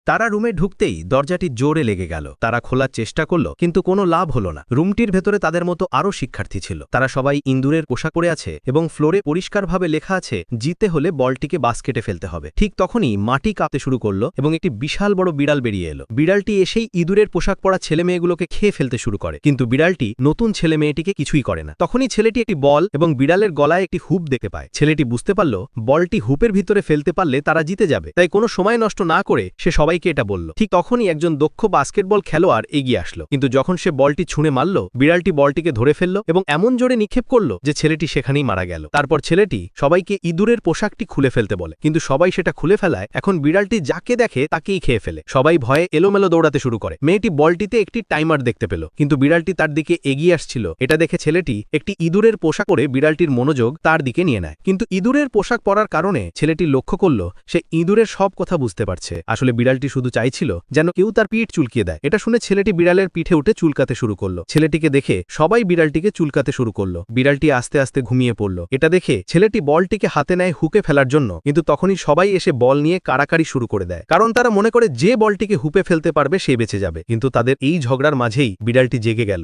তারা রুমে ঢুকতেই দরজাটি জোরে লেগে গেল। তারা খোলার চেষ্টা করল, কিন্তু কোনো লাভ হলো না। রুমটির ভেতরে তাদের মতো আরও শিক্ষার্থী ছিল। তারা সবাই ইঁদুরের পোশাক পরে আছে এবং ফ্লোরে পরিষ্কারভাবে লেখা আছে, জিততে হলে বলটিকে বাস্কেটে ফেলতে হবে। ঠিক তখনই মাটি কাঁপতে শুরু করলো এবং একটি বিশাল বড় বিড়াল বেরিয়ে এলো। বিড়ালটি এসেই ইঁদুরের পোশাক পরা ছেলে মেয়েগুলোকে খেয়ে ফেলতে শুরু করে, কিন্তু বিড়ালটি নতুন ছেলে মেয়েটিকে কিছুই করে না। তখনই ছেলেটি একটি বল এবং বিড়ালের গলায় একটি হুপ দেখতে পায়। ছেলেটি বুঝতে পারল বলটি হুপের ভিতরে ফেলতে পারলে তারা জিতে যাবে, তাই কোনো সময় নষ্ট না করে সে সবাইকে এটা বলল। ঠিক তখনই একজন দক্ষ বাস্কেটবল খেলোয়াড় এগিয়ে আসলো, কিন্তু যখন সে বলটি ছুঁড়ে মারল, বিড়ালটি বলটিকে ধরে ফেলল এবং এমন জোরে নিক্ষেপ করল যে ছেলেটি সেখানেই মারা গেল। তারপর ছেলেটি সবাইকে ইঁদুরের পোশাকটি খুলে ফেলতে বলে, কিন্তু সবাই সেটা খুলে ফেলায় এখন বিড়ালটি যাকে দেখে তাকেই খেয়ে ফেলে। সবাই ভয়ে এলোমেলো দৌড়াতে শুরু করে। মেয়েটি বলটিতে একটি টাইমার দেখতে পেল, কিন্তু বিড়ালটি তার দিকে এগিয়ে আসছিল। এটা দেখে ছেলেটি একটি ইঁদুরের পোশাক পরে বিড়ালটির মনোযোগ তার দিকে নিয়ে নেয়। কিন্তু ইঁদুরের পোশাক পরার কারণে ছেলেটি লক্ষ্য করল সে ইঁদুরের সব কথা বুঝতে পারছে। আসলে বিড়ালটি শুধু চাইছিল যেন কেউ তার পিঠ চুলকিয়ে দেয়। এটা শুনে ছেলেটি বিড়ালের পিঠে উঠে চুলকাতে শুরু করলো। ছেলেটিকে দেখে সবাই বিড়ালটিকে চুলকাতে শুরু করলো। বিড়ালটি আস্তে আস্তে ঘুমিয়ে পড়ল। এটা দেখে ছেলেটি বলটিকে হাতে নেয় হুকে ফেলার জন্য, কিন্তু তখনই সবাই এসে বল নিয়ে কাড়াকাড়ি শুরু করে দেয়, কারণ তারা মনে করে যে বলটিকে হুপে ফেলতে পারবে সে বেঁচে যাবে। কিন্তু তাদের এই ঝগড়ার মাঝেই বিড়ালটি জেগে গেল।